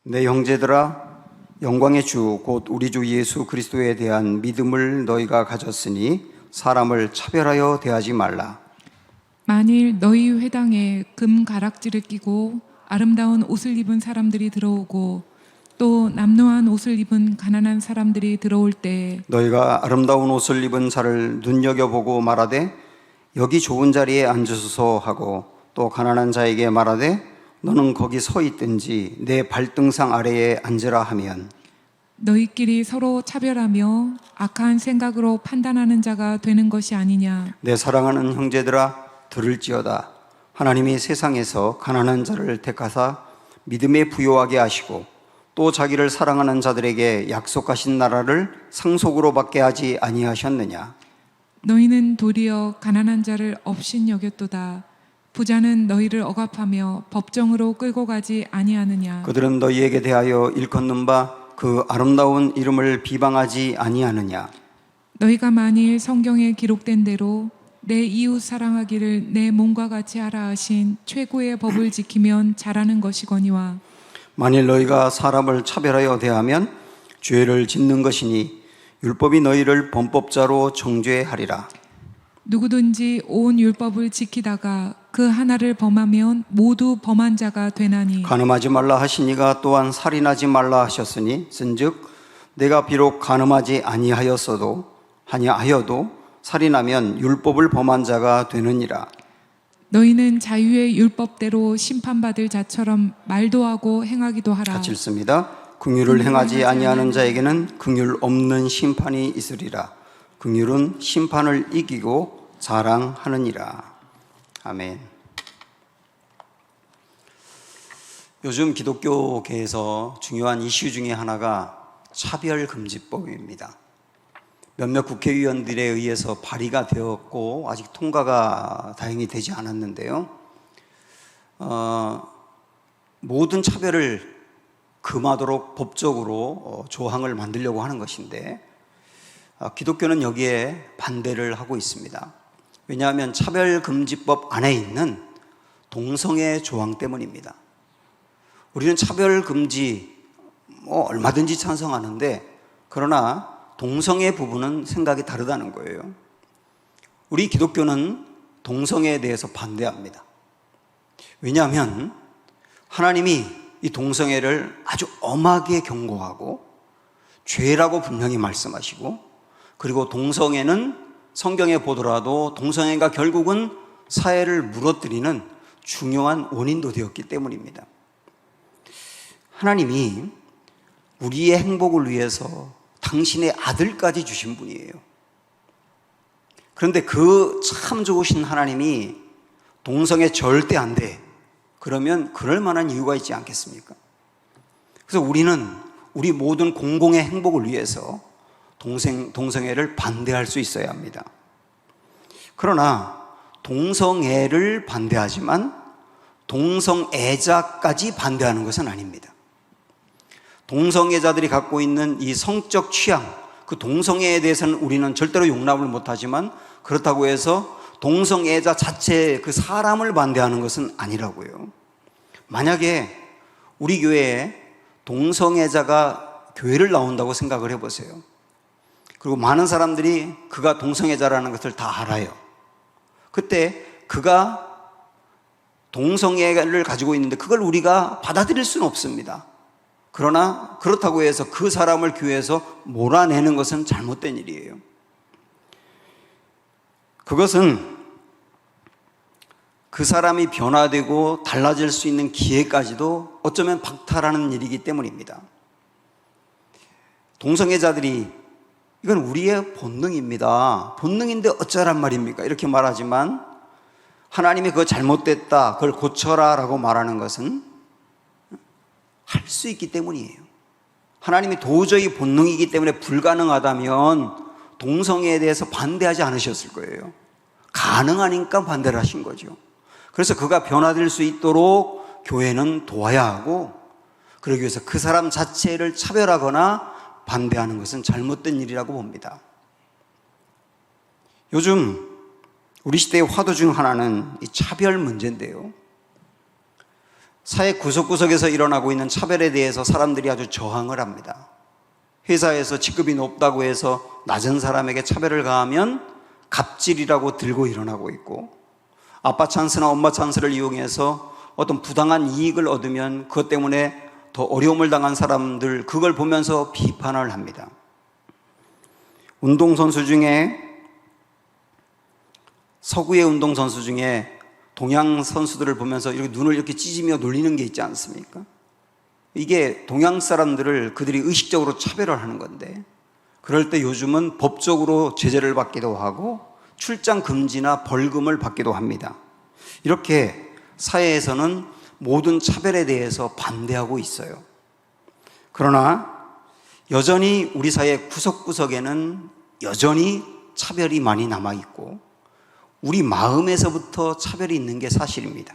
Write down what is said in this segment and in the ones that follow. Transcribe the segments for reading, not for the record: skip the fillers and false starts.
내 형제들아, 영광의 주 곧 우리 주 예수 그리스도에 대한 믿음을 너희가 가졌으니 사람을 차별하여 대하지 말라. 만일 너희 회당에 금 가락지를 끼고 아름다운 옷을 입은 사람들이 들어오고 또 남노한 옷을 입은 가난한 사람들이 들어올 때 너희가 아름다운 옷을 입은 자를 눈여겨보고 말하되 여기 좋은 자리에 앉으소서 하고 또 가난한 자에게 말하되 너는 거기 서 있든지 내 발등상 아래에 앉으라 하면 너희끼리 서로 차별하며 악한 생각으로 판단하는 자가 되는 것이 아니냐. 내 사랑하는 형제들아, 들을지어다. 하나님이 세상에서 가난한 자를 택하사 믿음에 부요하게 하시고 또 자기를 사랑하는 자들에게 약속하신 나라를 상속으로 받게 하지 아니하셨느냐. 너희는 도리어 가난한 자를 업신여겼도다. 부자는 너희를 억압하며 법정으로 끌고 가지 아니하느냐. 그들은 너희에게 대하여 일컫는 바 그 아름다운 이름을 비방하지 아니하느냐. 너희가 만일 성경에 기록된 대로 내 이웃 사랑하기를 내 몸과 같이 하라 하신 최고의 법을 지키면 잘하는 것이거니와 만일 너희가 사람을 차별하여 대하면 죄를 짓는 것이니 율법이 너희를 범법자로 정죄하리라. 누구든지 온 율법을 지키다가 그 하나를 범하면 모두 범한 자가 되나니 간음하지 말라 하시니가 또한 살인하지 말라 하셨으니 쓴즉 내가 비록 간음하지 아니하여도 살인하면 율법을 범한 자가 되느니라. 너희는 자유의 율법대로 심판받을 자처럼 말도 하고 행하기도 하라. 같이 읽습니다. 긍휼을 행하지 아니하는 자에게는 긍휼 없는 심판이 있으리라. 긍휼은 심판을 이기고 자랑하느니라. 아멘. 요즘 기독교계에서 중요한 이슈 중에 하나가 차별금지법입니다. 몇몇 국회의원들에 의해서 발의가 되었고 아직 통과가 다행히 되지 않았는데요. 모든 차별을 금하도록 법적으로 조항을 만들려고 하는 것인데 기독교는 여기에 반대를 하고 있습니다. 왜냐하면 차별금지법 안에 있는 동성애 조항 때문입니다. 우리는 차별금지 얼마든지 찬성하는데 그러나 동성애 부분은 생각이 다르다는 거예요. 우리 기독교는 동성애에 대해서 반대합니다. 왜냐하면 하나님이 이 동성애를 아주 엄하게 경고하고 죄라고 분명히 말씀하시고 그리고 동성애는 성경에 보더라도 동성애가 결국은 사회를 무너뜨리는 중요한 원인도 되었기 때문입니다. 하나님이 우리의 행복을 위해서 당신의 아들까지 주신 분이에요. 그런데 그 참 좋으신 하나님이 동성애 절대 안 돼. 그러면 그럴 만한 이유가 있지 않겠습니까? 그래서 우리는 우리 모든 공공의 행복을 위해서 동성애를 반대할 수 있어야 합니다. 그러나 동성애를 반대하지만 동성애자까지 반대하는 것은 아닙니다. 동성애자들이 갖고 있는 이 성적 취향, 그 동성애에 대해서는 우리는 절대로 용납을 못하지만 그렇다고 해서 동성애자 자체의 그 사람을 반대하는 것은 아니라고요. 만약에 우리 교회에 동성애자가 교회를 나온다고 생각을 해보세요. 그리고 많은 사람들이 그가 동성애자라는 것을 다 알아요. 그때 그가 동성애를 가지고 있는데 그걸 우리가 받아들일 수는 없습니다. 그러나 그렇다고 해서 그 사람을 교회에서 몰아내는 것은 잘못된 일이에요. 그것은 그 사람이 변화되고 달라질 수 있는 기회까지도 어쩌면 박탈하는 일이기 때문입니다. 동성애자들이 이건 우리의 본능입니다. 본능인데 어쩌란 말입니까? 이렇게 말하지만 하나님이 그거 잘못됐다, 그걸 고쳐라 라고 말하는 것은 할 수 있기 때문이에요. 하나님이 도저히 본능이기 때문에 불가능하다면 동성애에 대해서 반대하지 않으셨을 거예요. 가능하니까 반대를 하신 거죠. 그래서 그가 변화될 수 있도록 교회는 도와야 하고 그러기 위해서 그 사람 자체를 차별하거나 반대하는 것은 잘못된 일이라고 봅니다. 요즘 우리 시대의 화두 중 하나는 이 차별 문제인데요. 사회 구석구석에서 일어나고 있는 차별에 대해서 사람들이 아주 저항을 합니다. 회사에서 직급이 높다고 해서 낮은 사람에게 차별을 가하면 갑질이라고 들고 일어나고 있고, 아빠 찬스나 엄마 찬스를 이용해서 어떤 부당한 이익을 얻으면 그것 때문에 더 어려움을 당한 사람들, 그걸 보면서 비판을 합니다. 운동선수 중에, 서구의 운동선수 중에 동양 선수들을 보면서 이렇게 눈을 이렇게 찢으며 놀리는 게 있지 않습니까? 이게 동양 사람들을 그들이 의식적으로 차별을 하는 건데, 그럴 때 요즘은 법적으로 제재를 받기도 하고 출장 금지나 벌금을 받기도 합니다. 이렇게 사회에서는 모든 차별에 대해서 반대하고 있어요. 그러나 여전히 우리 사회 구석구석에는 여전히 차별이 많이 남아있고, 우리 마음에서부터 차별이 있는 게 사실입니다.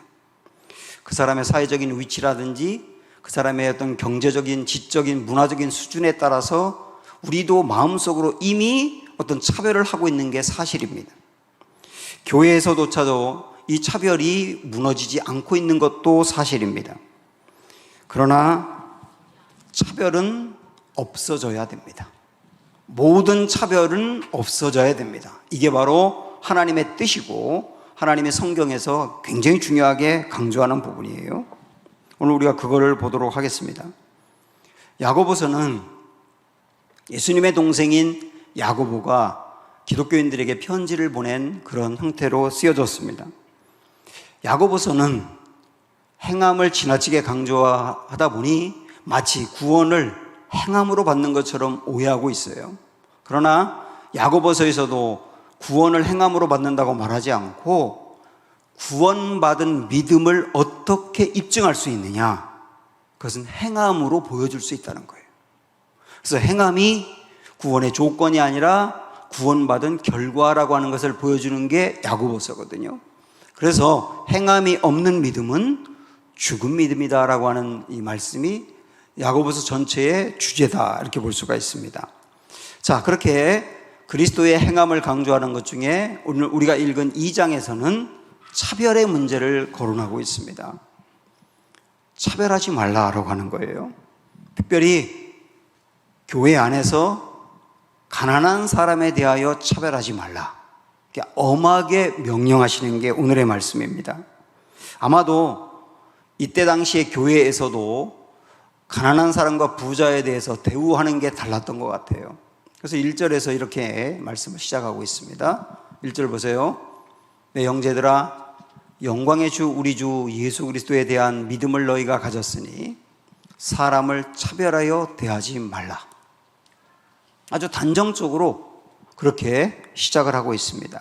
그 사람의 사회적인 위치라든지 그 사람의 어떤 경제적인, 지적인, 문화적인 수준에 따라서 우리도 마음속으로 이미 어떤 차별을 하고 있는 게 사실입니다. 교회에서조차도 이 차별이 무너지지 않고 있는 것도 사실입니다. 그러나 차별은 없어져야 됩니다. 모든 차별은 없어져야 됩니다. 이게 바로 하나님의 뜻이고 하나님의 성경에서 굉장히 중요하게 강조하는 부분이에요. 오늘 우리가 그거를 보도록 하겠습니다. 야고보서는 예수님의 동생인 야고보가 기독교인들에게 편지를 보낸 그런 형태로 쓰여졌습니다. 야고보서는 행함을 지나치게 강조하다 보니 마치 구원을 행함으로 받는 것처럼 오해하고 있어요. 그러나 야고보서에서도 구원을 행함으로 받는다고 말하지 않고 구원받은 믿음을 어떻게 입증할 수 있느냐, 그것은 행함으로 보여줄 수 있다는 거예요. 그래서 행함이 구원의 조건이 아니라 구원받은 결과라고 하는 것을 보여주는 게 야고보서거든요. 그래서 행함이 없는 믿음은 죽은 믿음이다라고 하는 이 말씀이 야고보서 전체의 주제다, 이렇게 볼 수가 있습니다. 자, 그렇게 그리스도의 행함을 강조하는 것 중에 오늘 우리가 읽은 2장에서는 차별의 문제를 거론하고 있습니다. 차별하지 말라라고 하는 거예요. 특별히 교회 안에서 가난한 사람에 대하여 차별하지 말라, 엄하게 명령하시는 게 오늘의 말씀입니다. 아마도 이때 당시에 교회에서도 가난한 사람과 부자에 대해서 대우하는 게 달랐던 것 같아요. 그래서 1절에서 이렇게 말씀을 시작하고 있습니다. 1절 보세요. 내 형제들아, 영광의 주 우리 주 예수 그리스도에 대한 믿음을 너희가 가졌으니 사람을 차별하여 대하지 말라. 아주 단정적으로 그렇게 시작을 하고 있습니다.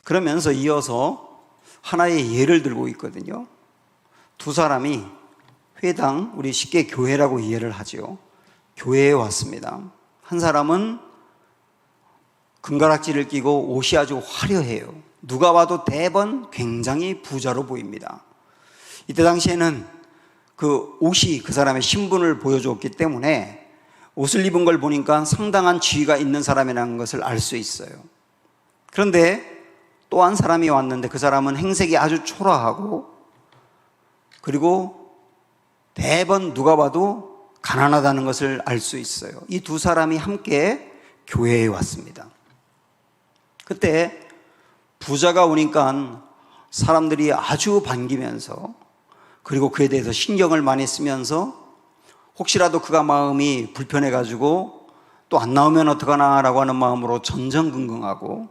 그러면서 이어서 하나의 예를 들고 있거든요. 두 사람이 회당, 우리 쉽게 교회라고 이해를 하죠. 교회에 왔습니다. 한 사람은 금가락지를 끼고 옷이 아주 화려해요. 누가 봐도 대번 굉장히 부자로 보입니다. 이때 당시에는 그 옷이 그 사람의 신분을 보여줬기 때문에 옷을 입은 걸 보니까 상당한 지위가 있는 사람이라는 것을 알 수 있어요. 그런데 또 한 사람이 왔는데 그 사람은 행색이 아주 초라하고, 그리고 대번 누가 봐도 가난하다는 것을 알 수 있어요. 이 두 사람이 함께 교회에 왔습니다. 그때 부자가 오니까 사람들이 아주 반기면서, 그리고 그에 대해서 신경을 많이 쓰면서 혹시라도 그가 마음이 불편해가지고 또 안 나오면 어떡하나라고 하는 마음으로 전전긍긍하고,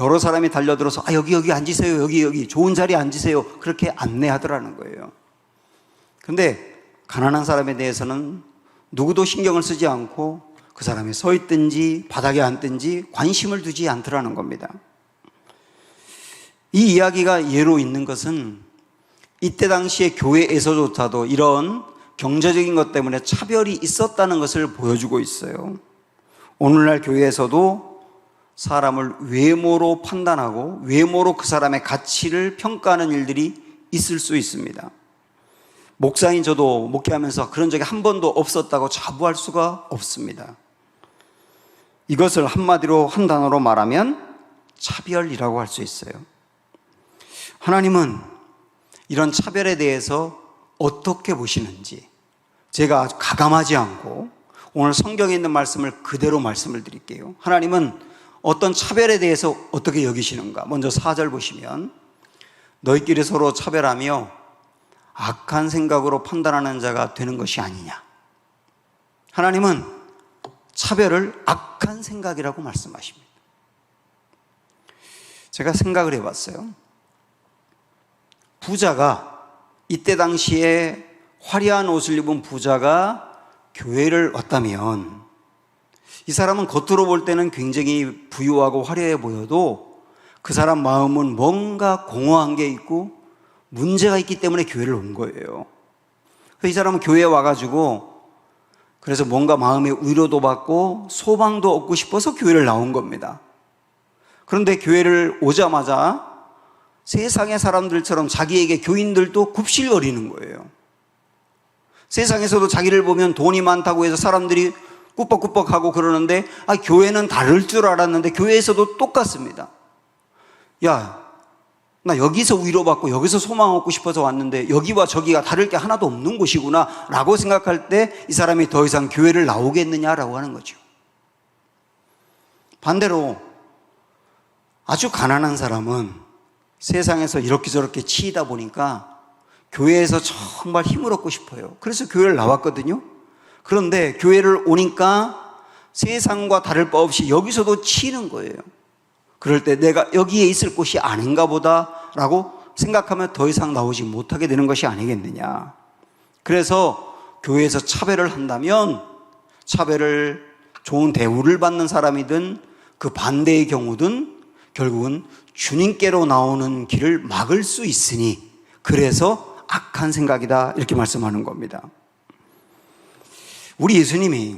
여러 사람이 달려들어서 여기 앉으세요, 여기 좋은 자리에 앉으세요, 그렇게 안내하더라는 거예요. 그런데 가난한 사람에 대해서는 누구도 신경을 쓰지 않고 그 사람이 서 있든지 바닥에 앉든지 관심을 두지 않더라는 겁니다. 이 이야기가 예로 있는 것은 이때 당시에 교회에서조차도 이런 경제적인 것 때문에 차별이 있었다는 것을 보여주고 있어요. 오늘날 교회에서도 사람을 외모로 판단하고 외모로 그 사람의 가치를 평가하는 일들이 있을 수 있습니다. 목사인 저도 목회하면서 그런 적이 한 번도 없었다고 자부할 수가 없습니다. 이것을 한마디로 한 단어로 말하면 차별이라고 할 수 있어요. 하나님은 이런 차별에 대해서 어떻게 보시는지 제가 아주 가감하지 않고 오늘 성경에 있는 말씀을 그대로 말씀을 드릴게요. 하나님은 어떤 차별에 대해서 어떻게 여기시는가? 먼저 4절 보시면 너희끼리 서로 차별하며 악한 생각으로 판단하는 자가 되는 것이 아니냐. 하나님은 차별을 악한 생각이라고 말씀하십니다. 제가 생각을 해봤어요. 부자가, 이때 당시에 화려한 옷을 입은 부자가 교회를 왔다면 이 사람은 겉으로 볼 때는 굉장히 부유하고 화려해 보여도 그 사람 마음은 뭔가 공허한 게 있고 문제가 있기 때문에 교회를 온 거예요. 그래서 이 사람은 교회에 와가지고 그래서 뭔가 마음의 위로도 받고 소망도 얻고 싶어서 교회를 나온 겁니다. 그런데 교회를 오자마자 세상의 사람들처럼 자기에게 교인들도 굽실거리는 거예요. 세상에서도 자기를 보면 돈이 많다고 해서 사람들이 꾸벅꾸벅하고 그러는데 교회는 다를 줄 알았는데 교회에서도 똑같습니다. 야, 나 여기서 위로받고 여기서 소망 얻고 싶어서 왔는데 여기와 저기가 다를 게 하나도 없는 곳이구나 라고 생각할 때 이 사람이 더 이상 교회를 나오겠느냐라고 하는 거죠. 반대로 아주 가난한 사람은 세상에서 이렇게 저렇게 치이다 보니까 교회에서 정말 힘을 얻고 싶어요. 그래서 교회를 나왔거든요. 그런데 교회를 오니까 세상과 다를 바 없이 여기서도 치이는 거예요. 그럴 때 내가 여기에 있을 곳이 아닌가 보다라고 생각하면 더 이상 나오지 못하게 되는 것이 아니겠느냐. 그래서 교회에서 차별을 한다면 차별을 좋은 대우를 받는 사람이든 그 반대의 경우든 결국은 주님께로 나오는 길을 막을 수 있으니 그래서 악한 생각이다 이렇게 말씀하는 겁니다. 우리 예수님이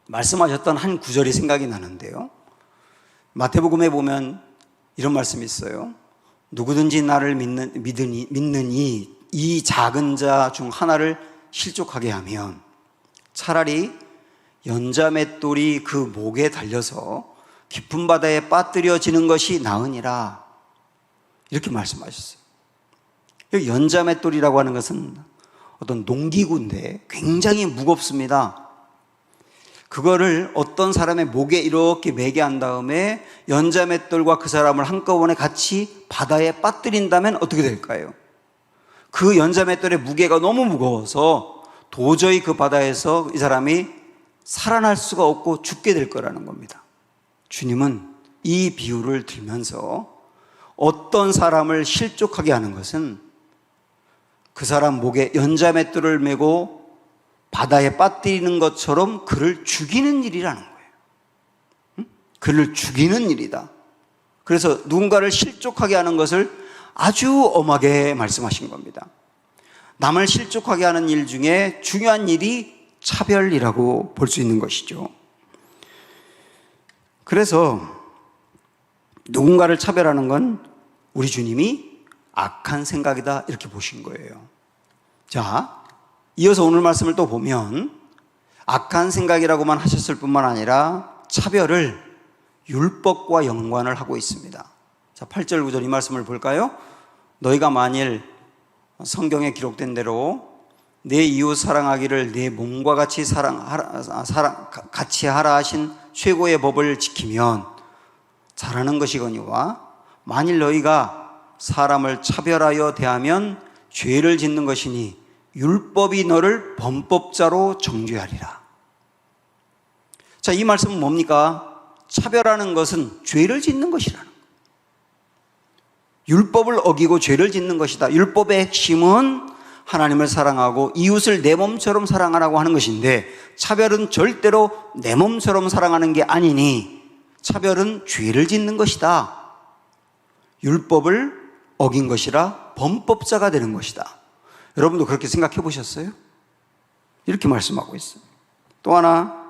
말씀하셨던 한 구절이 생각이 나는데요. 마태복음에 보면 이런 말씀이 있어요. 누구든지 나를 믿느니 이 작은 자 중 하나를 실족하게 하면 차라리 연자맷돌이 그 목에 달려서 깊은 바다에 빠뜨려지는 것이 나으니라 이렇게 말씀하셨어요. 여기 연자맷돌이라고 하는 것은 어떤 농기구인데 굉장히 무겁습니다. 그거를 어떤 사람의 목에 이렇게 매게 한 다음에 연자맷돌과 그 사람을 한꺼번에 같이 바다에 빠뜨린다면 어떻게 될까요? 그 연자맷돌의 무게가 너무 무거워서 도저히 그 바다에서 이 사람이 살아날 수가 없고 죽게 될 거라는 겁니다. 주님은 이 비유를 들면서 어떤 사람을 실족하게 하는 것은 그 사람 목에 연자맷돌을 메고 바다에 빠뜨리는 것처럼 그를 죽이는 일이라는 거예요. 그를 죽이는 일이다. 그래서 누군가를 실족하게 하는 것을 아주 엄하게 말씀하신 겁니다. 남을 실족하게 하는 일 중에 중요한 일이 차별이라고 볼 수 있는 것이죠. 그래서 누군가를 차별하는 건 우리 주님이 악한 생각이다 이렇게 보신 거예요. 자, 이어서 오늘 말씀을 또 보면 악한 생각이라고만 하셨을 뿐만 아니라 차별을 율법과 연관을 하고 있습니다. 자, 8절 9절 이 말씀을 볼까요? 너희가 만일 성경에 기록된 대로 내 이웃 사랑하기를 내 몸과 같이 같이 하라 하신 최고의 법을 지키면 잘하는 것이거니와 만일 너희가 사람을 차별하여 대하면 죄를 짓는 것이니 율법이 너를 범법자로 정죄하리라. 자, 이 말씀은 뭡니까? 차별하는 것은 죄를 짓는 것이라는 거예요. 율법을 어기고 죄를 짓는 것이다. 율법의 핵심은 하나님을 사랑하고 이웃을 내 몸처럼 사랑하라고 하는 것인데 차별은 절대로 내 몸처럼 사랑하는 게 아니니 차별은 죄를 짓는 것이다. 율법을 어긴 것이라 범법자가 되는 것이다. 여러분도 그렇게 생각해 보셨어요? 이렇게 말씀하고 있어요. 또 하나,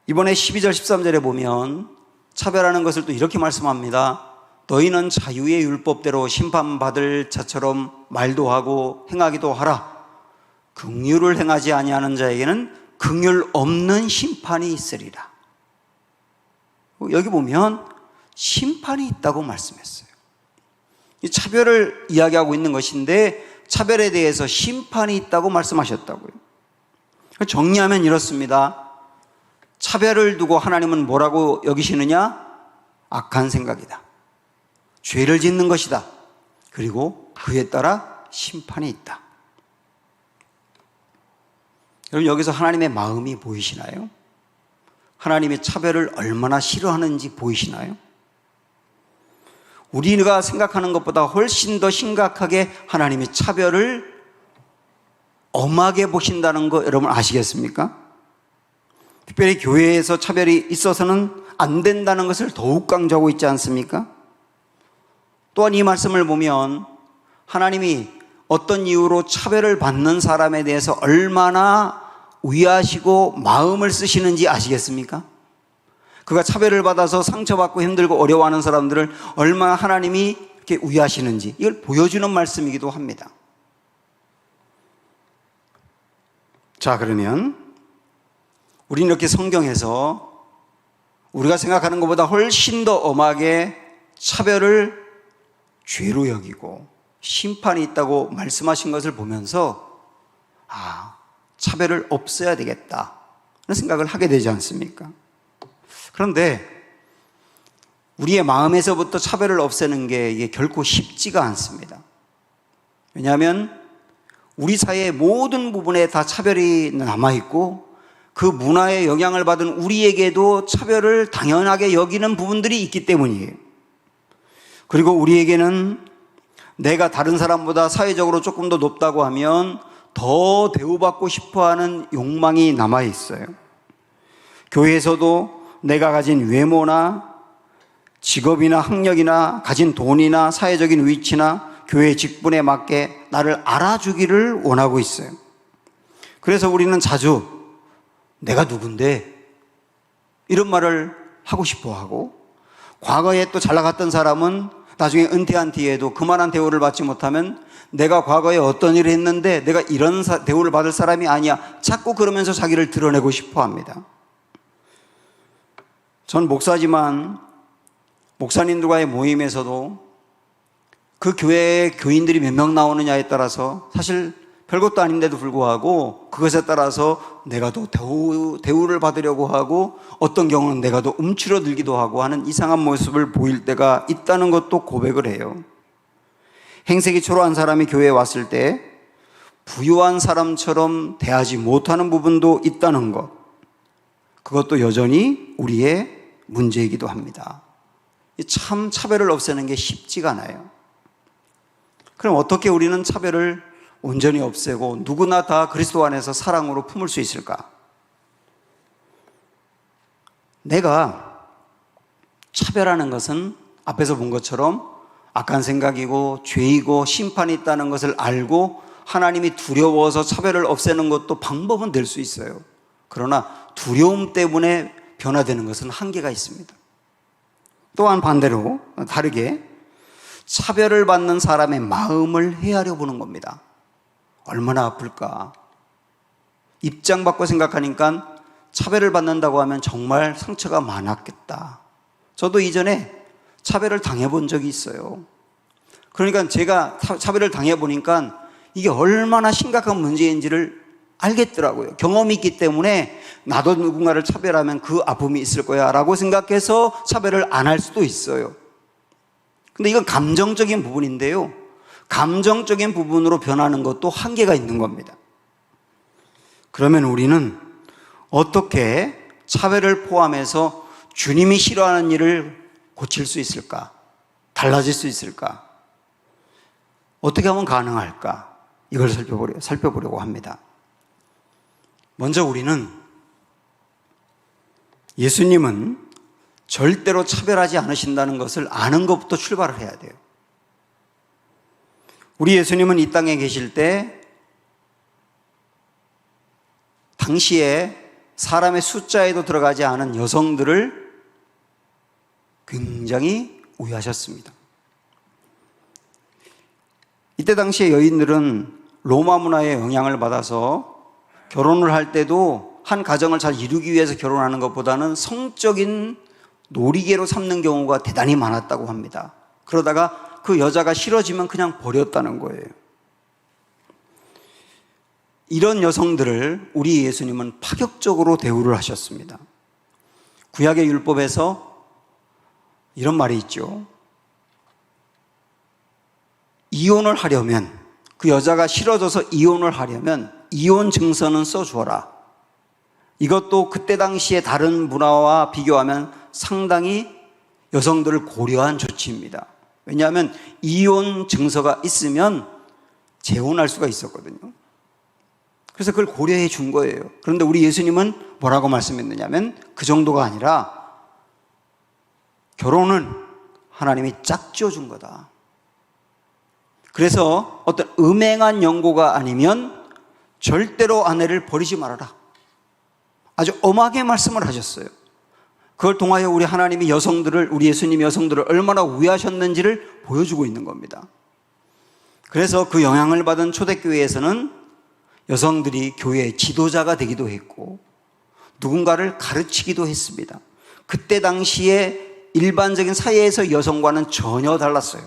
이번에 12절 13절에 보면 차별하는 것을 또 이렇게 말씀합니다. 너희는 자유의 율법대로 심판받을 자처럼 말도 하고 행하기도 하라. 긍휼을 행하지 아니하는 자에게는 긍휼 없는 심판이 있으리라. 여기 보면 심판이 있다고 말씀했어요. 이 차별을 이야기하고 있는 것인데 차별에 대해서 심판이 있다고 말씀하셨다고요. 정리하면 이렇습니다. 차별을 두고 하나님은 뭐라고 여기시느냐? 악한 생각이다. 죄를 짓는 것이다. 그리고 그에 따라 심판이 있다. 여러분, 여기서 하나님의 마음이 보이시나요? 하나님의 차별을 얼마나 싫어하는지 보이시나요? 우리가 생각하는 것보다 훨씬 더 심각하게 하나님의 차별을 엄하게 보신다는 거 여러분 아시겠습니까? 특별히 교회에서 차별이 있어서는 안 된다는 것을 더욱 강조하고 있지 않습니까? 또한 이 말씀을 보면 하나님이 어떤 이유로 차별을 받는 사람에 대해서 얼마나 위하시고 마음을 쓰시는지 아시겠습니까? 그가 차별을 받아서 상처받고 힘들고 어려워하는 사람들을 얼마나 하나님이 이렇게 위하시는지 이걸 보여주는 말씀이기도 합니다. 자, 그러면 우리는 이렇게 성경에서 우리가 생각하는 것보다 훨씬 더 엄하게 차별을 죄로 여기고 심판이 있다고 말씀하신 것을 보면서 차별을 없애야 되겠다 하는 생각을 하게 되지 않습니까? 그런데 우리의 마음에서부터 차별을 없애는 게 이게 결코 쉽지가 않습니다. 왜냐하면 우리 사회의 모든 부분에 다 차별이 남아있고 그 문화의 영향을 받은 우리에게도 차별을 당연하게 여기는 부분들이 있기 때문이에요. 그리고 우리에게는 내가 다른 사람보다 사회적으로 조금 더 높다고 하면 더 대우받고 싶어하는 욕망이 남아있어요. 교회에서도 내가 가진 외모나 직업이나 학력이나 가진 돈이나 사회적인 위치나 교회 직분에 맞게 나를 알아주기를 원하고 있어요. 그래서 우리는 자주 내가 누군데 이런 말을 하고 싶어하고, 과거에 또 잘 나갔던 사람은 나중에 은퇴한 뒤에도 그만한 대우를 받지 못하면 내가 과거에 어떤 일을 했는데 내가 이런 대우를 받을 사람이 아니야, 자꾸 그러면서 자기를 드러내고 싶어 합니다. 전 목사지만 목사님들과의 모임에서도 그 교회에 교인들이 몇 명 나오느냐에 따라서 사실 별것도 아닌데도 불구하고 그것에 따라서 내가 더 대우를 받으려고 하고, 어떤 경우는 내가 더 움츠러들기도 하고 하는 이상한 모습을 보일 때가 있다는 것도 고백을 해요. 행색이 초라한 사람이 교회에 왔을 때 부유한 사람처럼 대하지 못하는 부분도 있다는 것, 그것도 여전히 우리의 문제이기도 합니다. 참 차별을 없애는 게 쉽지가 않아요. 그럼 어떻게 우리는 차별을 온전히 없애고 누구나 다 그리스도 안에서 사랑으로 품을 수 있을까? 내가 차별하는 것은 앞에서 본 것처럼 악한 생각이고 죄이고 심판이 있다는 것을 알고 하나님이 두려워서 차별을 없애는 것도 방법은 될 수 있어요. 그러나 두려움 때문에 변화되는 것은 한계가 있습니다. 또한 반대로 다르게 차별을 받는 사람의 마음을 헤아려 보는 겁니다. 얼마나 아플까? 입장 바꿔 생각하니까 차별을 받는다고 하면 정말 상처가 많았겠다. 저도 이전에 차별을 당해본 적이 있어요. 그러니까 제가 차별을 당해보니까 이게 얼마나 심각한 문제인지를 알겠더라고요. 경험이 있기 때문에 나도 누군가를 차별하면 그 아픔이 있을 거야 라고 생각해서 차별을 안 할 수도 있어요. 근데 이건 감정적인 부분인데요, 감정적인 부분으로 변하는 것도 한계가 있는 겁니다. 그러면 우리는 어떻게 차별을 포함해서 주님이 싫어하는 일을 고칠 수 있을까? 달라질 수 있을까? 어떻게 하면 가능할까? 이걸 살펴보려고 합니다. 먼저 우리는 예수님은 절대로 차별하지 않으신다는 것을 아는 것부터 출발을 해야 돼요. 우리 예수님은 이 땅에 계실 때 당시에 사람의 숫자에도 들어가지 않은 여성들을 굉장히 우애하셨습니다. 이때 당시의 여인들은 로마 문화의 영향을 받아서 결혼을 할 때도 한 가정을 잘 이루기 위해서 결혼하는 것보다는 성적인 놀이개로 삼는 경우가 대단히 많았다고 합니다. 그러다가 그 여자가 싫어지면 그냥 버렸다는 거예요. 이런 여성들을 우리 예수님은 파격적으로 대우를 하셨습니다. 구약의 율법에서 이런 말이 있죠. 이혼을 하려면, 그 여자가 싫어져서 이혼을 하려면 이혼 증서는 써주어라. 이것도 그때 당시에 다른 문화와 비교하면 상당히 여성들을 고려한 조치입니다. 왜냐하면 이혼 증서가 있으면 재혼할 수가 있었거든요. 그래서 그걸 고려해 준 거예요. 그런데 우리 예수님은 뭐라고 말씀했느냐면 그 정도가 아니라 결혼은 하나님이 짝지어 준 거다. 그래서 어떤 음행한 연고가 아니면 절대로 아내를 버리지 말아라. 아주 엄하게 말씀을 하셨어요. 그걸 통하여 우리 하나님이 여성들을, 우리 예수님이 여성들을 얼마나 위하셨는지를 보여주고 있는 겁니다. 그래서 그 영향을 받은 초대교회에서는 여성들이 교회의 지도자가 되기도 했고 누군가를 가르치기도 했습니다. 그때 당시에 일반적인 사회에서 여성과는 전혀 달랐어요.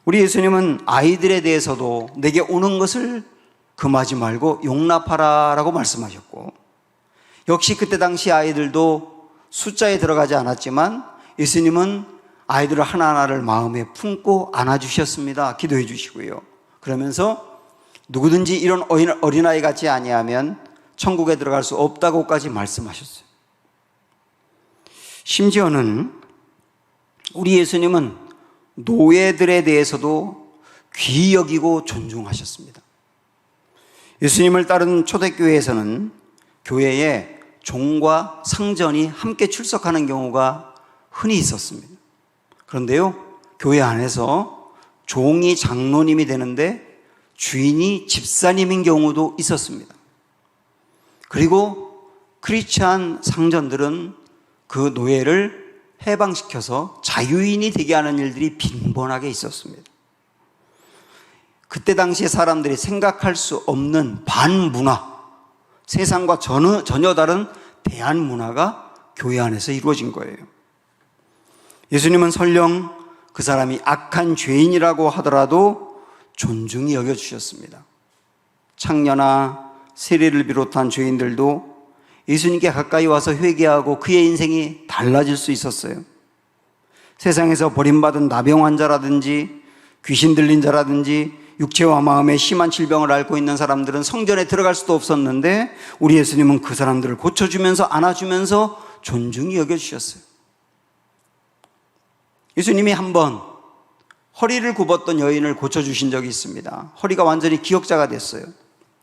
우리 예수님은 아이들에 대해서도 내게 오는 것을 금하지 말고 용납하라 라고 말씀하셨고, 역시 그때 당시 아이들도 숫자에 들어가지 않았지만 예수님은 아이들을 하나하나를 마음에 품고 안아주셨습니다. 기도해 주시고요. 그러면서 누구든지 이런 어린아이 같지 아니하면 천국에 들어갈 수 없다고까지 말씀하셨어요. 심지어는 우리 예수님은 노예들에 대해서도 귀히 여기고 존중하셨습니다. 예수님을 따른 초대교회에서는 교회에 종과 상전이 함께 출석하는 경우가 흔히 있었습니다. 그런데요, 교회 안에서 종이 장로님이 되는데 주인이 집사님인 경우도 있었습니다. 그리고 크리스찬 상전들은 그 노예를 해방시켜서 자유인이 되게 하는 일들이 빈번하게 있었습니다. 그때 당시에 사람들이 생각할 수 없는 반문화, 세상과 전혀 다른 대한 문화가 교회 안에서 이루어진 거예요. 예수님은 설령 그 사람이 악한 죄인이라고 하더라도 존중히 여겨주셨습니다. 창녀나 세리를 비롯한 죄인들도 예수님께 가까이 와서 회개하고 그의 인생이 달라질 수 있었어요. 세상에서 버림받은 나병 환자라든지 귀신 들린 자라든지 육체와 마음에 심한 질병을 앓고 있는 사람들은 성전에 들어갈 수도 없었는데 우리 예수님은 그 사람들을 고쳐주면서 안아주면서 존중히 여겨주셨어요. 예수님이 한번 허리를 굽었던 여인을 고쳐주신 적이 있습니다. 허리가 완전히 기역자가 됐어요.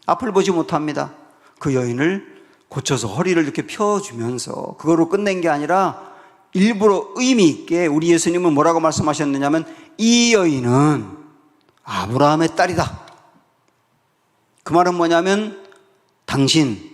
앞을 보지 못합니다. 그 여인을 고쳐서 허리를 이렇게 펴주면서 그거로 끝낸 게 아니라 일부러 의미 있게 우리 예수님은 뭐라고 말씀하셨느냐면 이 여인은 아브라함의 딸이다. 그 말은 뭐냐면 당신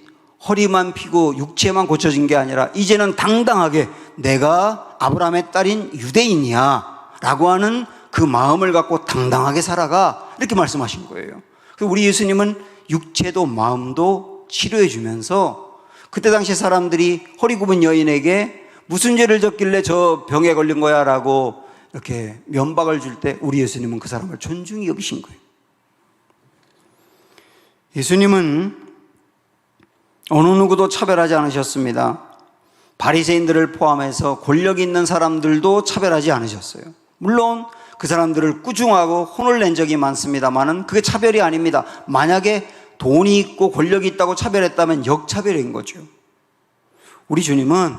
허리만 피고 육체만 고쳐진 게 아니라 이제는 당당하게 내가 아브라함의 딸인 유대인이야 라고 하는 그 마음을 갖고 당당하게 살아가, 이렇게 말씀하신 거예요. 우리 예수님은 육체도 마음도 치료해 주면서 그때 당시 사람들이 허리 굽은 여인에게 무슨 죄를 졌길래 저 병에 걸린 거야 라고 이렇게 면박을 줄 때 우리 예수님은 그 사람을 존중히 여기신 거예요. 예수님은 어느 누구도 차별하지 않으셨습니다. 바리새인들을 포함해서 권력 있는 사람들도 차별하지 않으셨어요. 물론 그 사람들을 꾸중하고 혼을 낸 적이 많습니다만은 그게 차별이 아닙니다. 만약에 돈이 있고 권력이 있다고 차별했다면 역차별인 거죠. 우리 주님은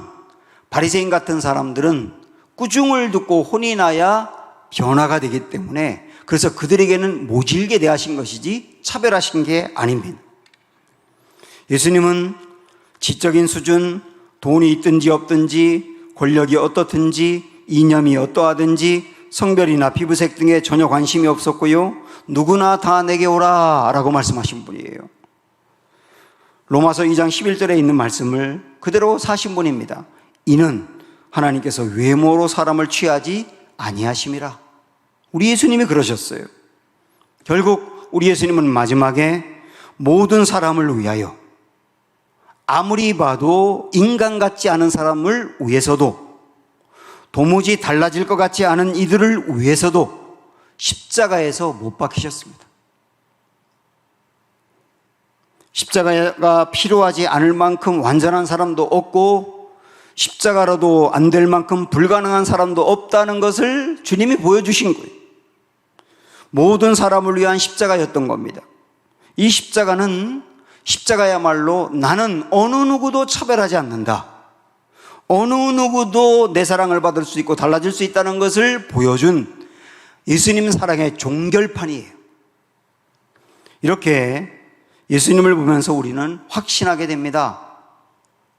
바리새인 같은 사람들은 꾸중을 듣고 혼이 나야 변화가 되기 때문에 그래서 그들에게는 모질게 대하신 것이지 차별하신 게 아닙니다. 예수님은 지적인 수준, 돈이 있든지 없든지 권력이 어떻든지 이념이 어떠하든지 성별이나 피부색 등에 전혀 관심이 없었고요. 누구나 다 내게 오라 라고 말씀하신 분이에요. 로마서 2장 11절에 있는 말씀을 그대로 사신 분입니다. 이는 하나님께서 외모로 사람을 취하지 아니하심이라. 우리 예수님이 그러셨어요. 결국 우리 예수님은 마지막에 모든 사람을 위하여, 아무리 봐도 인간 같지 않은 사람을 위해서도, 도무지 달라질 것 같지 않은 이들을 위해서도 십자가에서 못 박히셨습니다. 십자가가 필요하지 않을 만큼 완전한 사람도 없고 십자가로도 안 될 만큼 불가능한 사람도 없다는 것을 주님이 보여주신 거예요. 모든 사람을 위한 십자가였던 겁니다. 이 십자가야말로 나는 어느 누구도 차별하지 않는다, 어느 누구도 내 사랑을 받을 수 있고 달라질 수 있다는 것을 보여준 예수님 사랑의 종결판이에요. 이렇게 예수님을 보면서 우리는 확신하게 됩니다.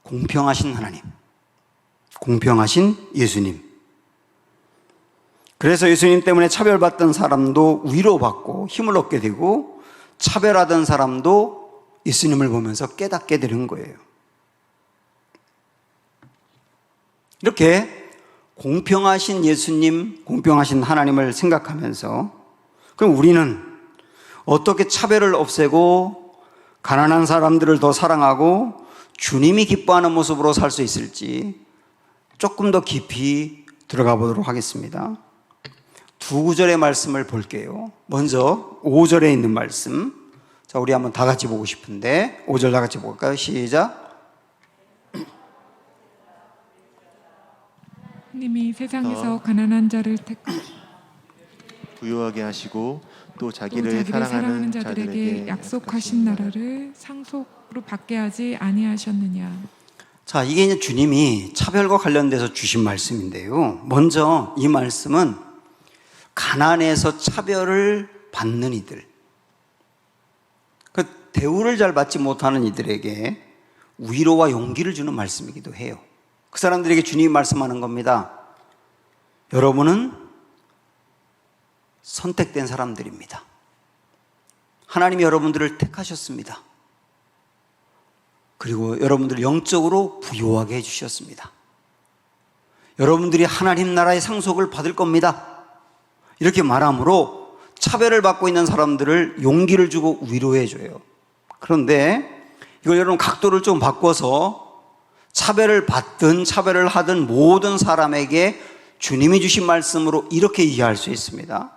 공평하신 하나님, 공평하신 예수님. 그래서 예수님 때문에 차별받던 사람도 위로받고 힘을 얻게 되고, 차별하던 사람도 예수님을 보면서 깨닫게 되는 거예요. 이렇게 공평하신 예수님, 공평하신 하나님을 생각하면서 그럼 우리는 어떻게 차별을 없애고 가난한 사람들을 더 사랑하고 주님이 기뻐하는 모습으로 살 수 있을지 조금 더 깊이 들어가 보도록 하겠습니다. 두 구절의 말씀을 볼게요. 먼저 5절에 있는 말씀. 자, 우리 한번 다 같이 보고 싶은데 5절 다 같이 볼까요? 시작. 하나님이 세상에서 가난한 자를 부유하게 하시고 또 또 자기를 사랑하는 자들에게 약속하신 나라를 상속으로 받게 하지 아니하셨느냐. 자, 이게 이제 주님이 차별과 관련돼서 주신 말씀인데요. 먼저 이 말씀은 가난해서 차별을 받는 이들, 그 대우를 잘 받지 못하는 이들에게 위로와 용기를 주는 말씀이기도 해요. 그 사람들에게 주님이 말씀하는 겁니다. 여러분은 선택된 사람들입니다. 하나님이 여러분들을 택하셨습니다. 그리고 여러분들을 영적으로 부유하게 해주셨습니다. 여러분들이 하나님 나라의 상속을 받을 겁니다. 이렇게 말함으로 차별을 받고 있는 사람들을 용기를 주고 위로해줘요. 그런데 이걸 여러분 각도를 좀 바꿔서 차별을 받든 차별을 하든 모든 사람에게 주님이 주신 말씀으로 이렇게 이해할 수 있습니다.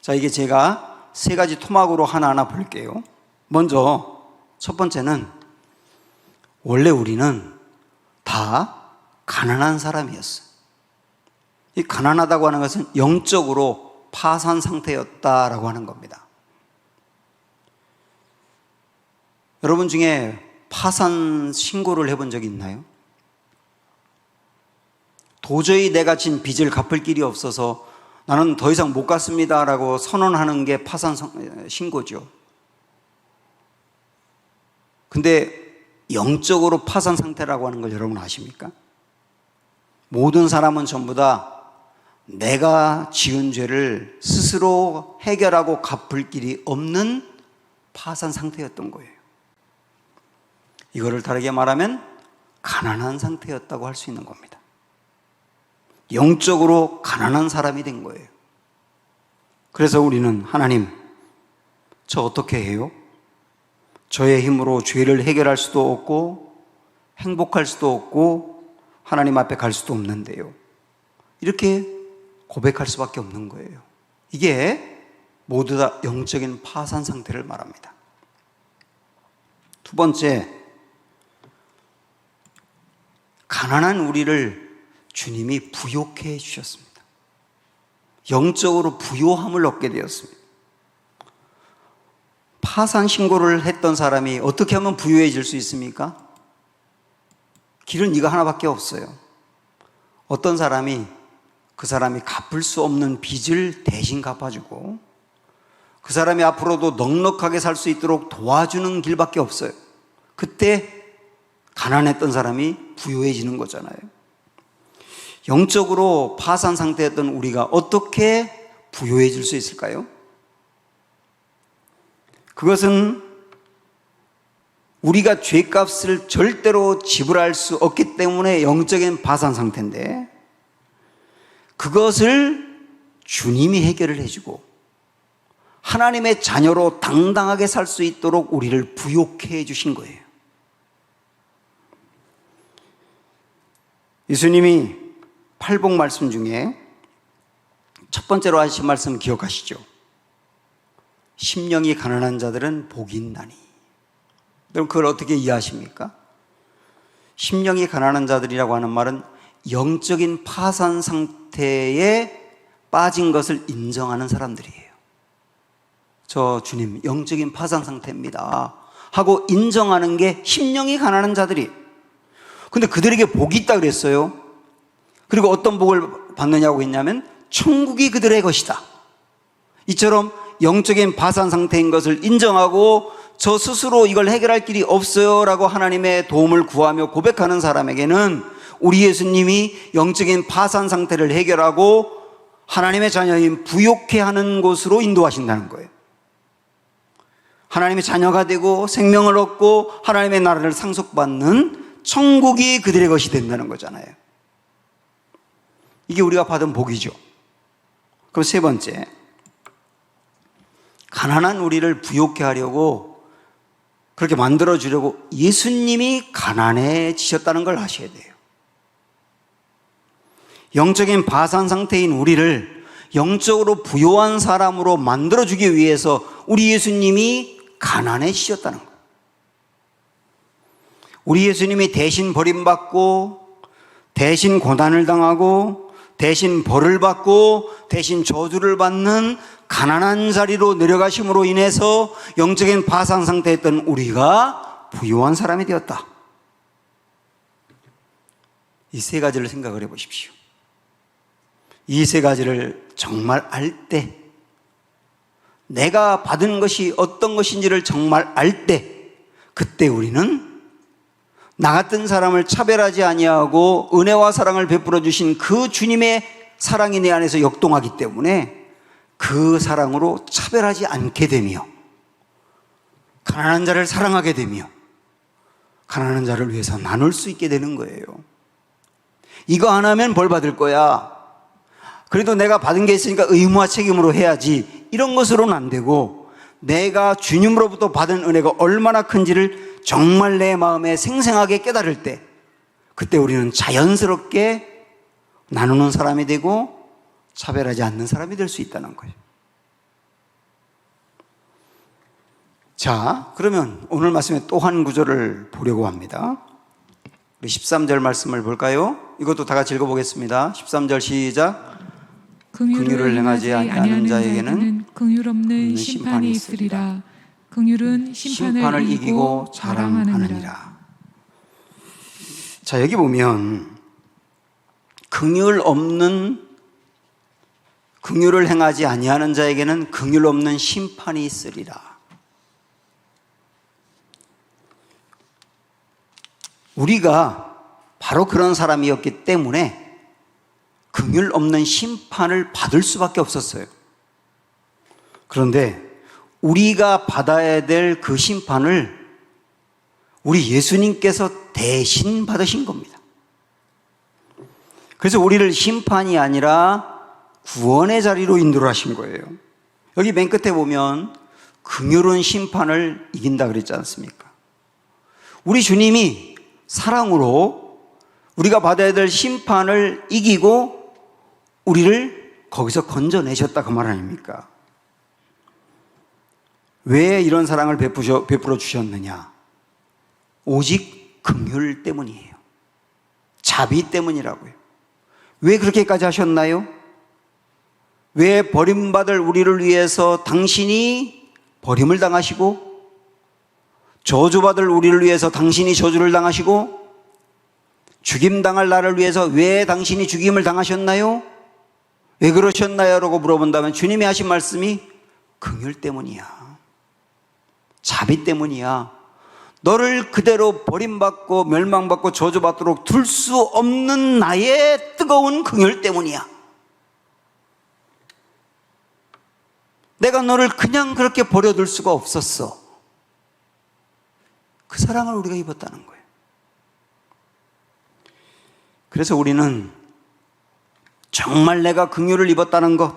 자, 이게 제가 세 가지 토막으로 하나하나 볼게요. 먼저 첫 번째는 원래 우리는 다 가난한 사람이었어요. 이 가난하다고 하는 것은 영적으로 파산 상태였다라고 하는 겁니다. 여러분 중에 파산 신고를 해본 적이 있나요? 도저히 내가 진 빚을 갚을 길이 없어서 나는 더 이상 못 갚습니다라고 선언하는 게 파산 신고죠. 근데 영적으로 파산 상태라고 하는 걸 여러분 아십니까? 모든 사람은 전부 다 내가 지은 죄를 스스로 해결하고 갚을 길이 없는 파산 상태였던 거예요. 이거를 다르게 말하면 가난한 상태였다고 할 수 있는 겁니다. 영적으로 가난한 사람이 된 거예요. 그래서 우리는 하나님, 저 어떻게 해요? 저의 힘으로 죄를 해결할 수도 없고 행복할 수도 없고 하나님 앞에 갈 수도 없는데요. 이렇게 고백할 수밖에 없는 거예요. 이게 모두 다 영적인 파산 상태를 말합니다. 두 번째, 가난한 우리를 주님이 부욕해 해주셨습니다. 영적으로 부요함을 얻게 되었습니다. 파산 신고를 했던 사람이 어떻게 하면 부유해질 수 있습니까? 길은 이거 하나밖에 없어요. 어떤 사람이 그 사람이 갚을 수 없는 빚을 대신 갚아주고 그 사람이 앞으로도 넉넉하게 살 수 있도록 도와주는 길밖에 없어요. 그때 가난했던 사람이 부유해지는 거잖아요. 영적으로 파산 상태였던 우리가 어떻게 부유해질 수 있을까요? 그것은 우리가 죄값을 절대로 지불할 수 없기 때문에 영적인 파산 상태인데 그것을 주님이 해결을 해주고 하나님의 자녀로 당당하게 살 수 있도록 우리를 부욕해 주신 거예요. 예수님이 팔복 말씀 중에 첫 번째로 하신 말씀 기억하시죠? 심령이 가난한 자들은 복이 있나니. 그럼 그걸 어떻게 이해하십니까? 심령이 가난한 자들이라고 하는 말은 영적인 파산 상태에 빠진 것을 인정하는 사람들이에요. 저 주님 영적인 파산 상태입니다 하고 인정하는 게 심령이 가난한 자들이에요. 근데 그들에게 복이 있다 그랬어요. 그리고 어떤 복을 받느냐고 했냐면 천국이 그들의 것이다. 이처럼 영적인 파산 상태인 것을 인정하고 저 스스로 이걸 해결할 길이 없어요 라고 하나님의 도움을 구하며 고백하는 사람에게는 우리 예수님이 영적인 파산 상태를 해결하고 하나님의 자녀인 부욕해 하는 곳으로 인도하신다는 거예요. 하나님의 자녀가 되고 생명을 얻고 하나님의 나라를 상속받는 천국이 그들의 것이 된다는 거잖아요. 이게 우리가 받은 복이죠. 그럼 세 번째, 가난한 우리를 부욕해 하려고 그렇게 만들어주려고 예수님이 가난해지셨다는 걸 아셔야 돼요. 영적인 파산 상태인 우리를 영적으로 부요한 사람으로 만들어주기 위해서 우리 예수님이 가난해지셨다는 거예요. 우리 예수님이 대신 버림받고 대신 고난을 당하고 대신 벌을 받고 대신 저주를 받는 가난한 자리로 내려가심으로 인해서 영적인 파산 상태였던 우리가 부요한 사람이 되었다. 이 세 가지를 생각을 해보십시오. 이 세 가지를 정말 알 때, 내가 받은 것이 어떤 것인지를 정말 알 때, 그때 우리는 나 같은 사람을 차별하지 아니하고 은혜와 사랑을 베풀어 주신 그 주님의 사랑이 내 안에서 역동하기 때문에 그 사랑으로 차별하지 않게 되며 가난한 자를 사랑하게 되며 가난한 자를 위해서 나눌 수 있게 되는 거예요. 이거 안 하면 벌 받을 거야. 그래도 내가 받은 게 있으니까 의무와 책임으로 해야지. 이런 것으로는 안 되고 내가 주님으로부터 받은 은혜가 얼마나 큰지를 정말 내 마음에 생생하게 깨달을 때 그때 우리는 자연스럽게 나누는 사람이 되고 차별하지 않는 사람이 될 수 있다는 거예요. 자, 그러면 오늘 말씀에 또 한 구절을 보려고 합니다. 우리 13절 말씀을 볼까요? 이것도 다 같이 읽어보겠습니다. 13절 시작. 긍휼을 행하지 아니하는 자에게는 긍휼 없는 심판이 있으리라. 긍휼은 심판을 이기고 자랑하느니라. 자, 여기 보면 긍휼을 행하지 아니하는 자에게는 긍휼 없는 심판이 있으리라. 우리가 바로 그런 사람이었기 때문에 긍휼 없는 심판을 받을 수밖에 없었어요. 그런데 우리가 받아야 될 그 심판을 우리 예수님께서 대신 받으신 겁니다. 그래서 우리를 심판이 아니라 구원의 자리로 인도를 하신 거예요. 여기 맨 끝에 보면 긍휼은 심판을 이긴다 그랬지 않습니까? 우리 주님이 사랑으로 우리가 받아야 될 심판을 이기고 우리를 거기서 건져내셨다 그 말 아닙니까? 왜 이런 사랑을 베풀어 주셨느냐? 오직 긍휼 때문이에요. 자비 때문이라고요. 왜 그렇게까지 하셨나요? 왜 버림받을 우리를 위해서 당신이 버림을 당하시고 저주받을 우리를 위해서 당신이 저주를 당하시고 죽임당할 나를 위해서 왜 당신이 죽임을 당하셨나요? 왜 그러셨나요? 라고 물어본다면 주님이 하신 말씀이 긍휼 때문이야. 자비 때문이야. 너를 그대로 버림받고 멸망받고 저주받도록 둘 수 없는 나의 뜨거운 긍휼 때문이야. 내가 너를 그냥 그렇게 버려둘 수가 없었어. 그 사랑을 우리가 입었다는 거예요. 그래서 우리는 정말 내가 긍휼을 입었다는 것,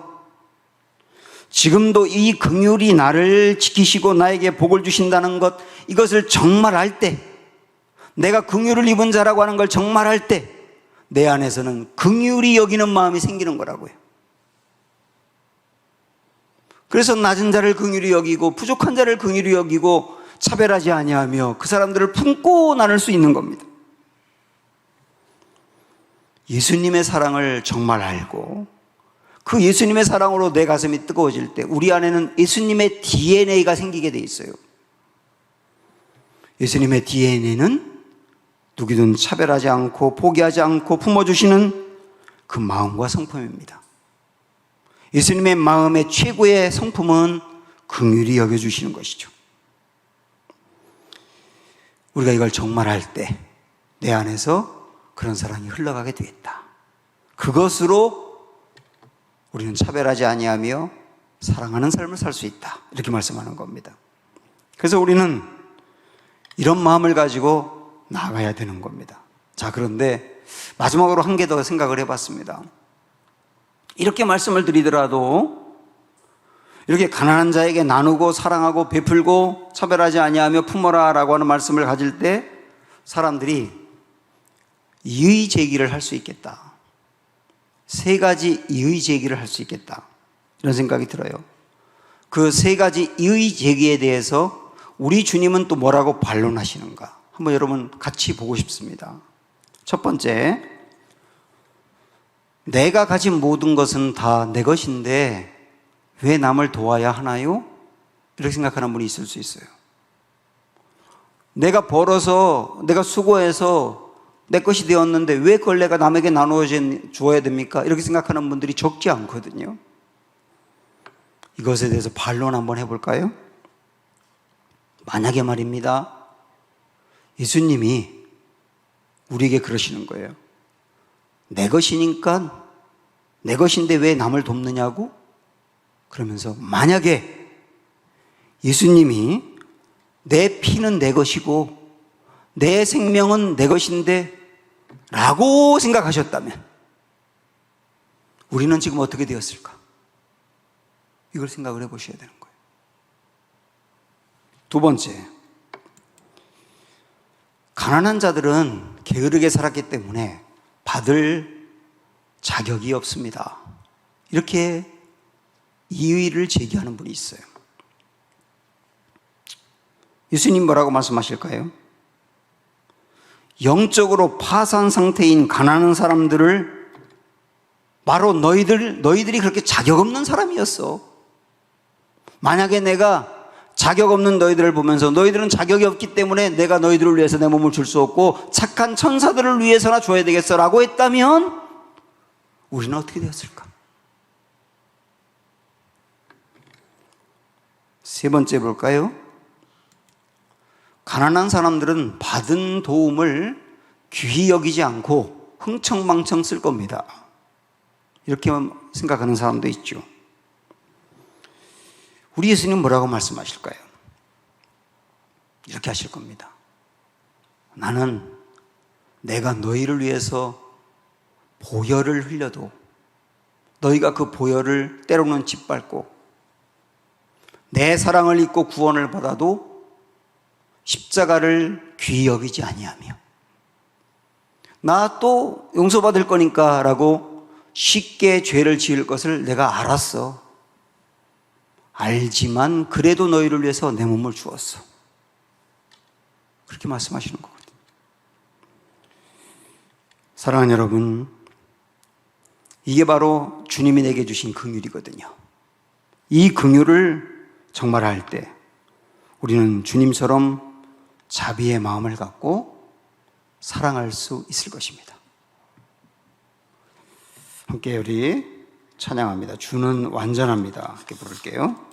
지금도 이 긍휼이 나를 지키시고 나에게 복을 주신다는 것, 이것을 정말 알 때, 내가 긍휼을 입은 자라고 하는 걸 정말 알 때 내 안에서는 긍휼이 여기는 마음이 생기는 거라고요. 그래서 낮은 자를 긍휼히 여기고 부족한 자를 긍휼히 여기고 차별하지 아니하며 그 사람들을 품고 나눌 수 있는 겁니다. 예수님의 사랑을 정말 알고 그 예수님의 사랑으로 내 가슴이 뜨거워질 때 우리 안에는 예수님의 DNA가 생기게 돼 있어요. 예수님의 DNA는 누구든 차별하지 않고 포기하지 않고 품어주시는 그 마음과 성품입니다. 예수님의 마음의 최고의 성품은 긍휼히 여겨주시는 것이죠. 우리가 이걸 정말 할 때 내 안에서 그런 사랑이 흘러가게 되겠다. 그것으로 우리는 차별하지 아니하며 사랑하는 삶을 살 수 있다. 이렇게 말씀하는 겁니다. 그래서 우리는 이런 마음을 가지고 나아가야 되는 겁니다. 자, 그런데 마지막으로 한 개 더 생각을 해봤습니다. 이렇게 말씀을 드리더라도 이렇게 가난한 자에게 나누고 사랑하고 베풀고 차별하지 아니하며 품어라 라고 하는 말씀을 가질 때 사람들이 이의 제기를 할 수 있겠다. 세 가지 이의 제기를 할 수 있겠다. 이런 생각이 들어요. 그 세 가지 이의 제기에 대해서 우리 주님은 또 뭐라고 반론하시는가? 한번 여러분 같이 보고 싶습니다. 첫 번째, 내가 가진 모든 것은 다 내 것인데 왜 남을 도와야 하나요? 이렇게 생각하는 분이 있을 수 있어요. 내가 벌어서 내가 수고해서 내 것이 되었는데 왜 그걸 내가 남에게 나누어 주어야 됩니까? 이렇게 생각하는 분들이 적지 않거든요. 이것에 대해서 반론 한번 해볼까요? 만약에 말입니다, 예수님이 우리에게 그러시는 거예요. 내 것이니까 내 것인데 왜 남을 돕느냐고? 그러면서 만약에 예수님이 내 피는 내 것이고 내 생명은 내 것인데 라고 생각하셨다면 우리는 지금 어떻게 되었을까? 이걸 생각을 해보셔야 되는 거예요. 두 번째, 가난한 자들은 게으르게 살았기 때문에 받을 자격이 없습니다. 이렇게 이의를 제기하는 분이 있어요. 예수님 뭐라고 말씀하실까요? 영적으로 파산 상태인 가난한 사람들을 바로 너희들이 그렇게 자격 없는 사람이었어. 만약에 내가 자격 없는 너희들을 보면서 너희들은 자격이 없기 때문에 내가 너희들을 위해서 내 몸을 줄 수 없고 착한 천사들을 위해서나 줘야 되겠어 라고 했다면 우리는 어떻게 되었을까? 세 번째 볼까요? 가난한 사람들은 받은 도움을 귀히 여기지 않고 흥청망청 쓸 겁니다. 이렇게 생각하는 사람도 있죠. 우리 예수님 뭐라고 말씀하실까요? 이렇게 하실 겁니다. 나는 내가 너희를 위해서 보혈을 흘려도 너희가 그 보혈을 때로는 짓밟고 내 사랑을 잊고 구원을 받아도 십자가를 귀히 여기지 아니하며 나 또 용서받을 거니까 라고 쉽게 죄를 지을 것을 내가 알았어. 알지만 그래도 너희를 위해서 내 몸을 주었어. 그렇게 말씀하시는 거거든요. 사랑하는 여러분, 이게 바로 주님이 내게 주신 긍휼이거든요. 이 긍휼을 정말 할 때 우리는 주님처럼 자비의 마음을 갖고 사랑할 수 있을 것입니다. 함께 우리 찬양합니다. 주는 완전합니다. 함께 부를게요.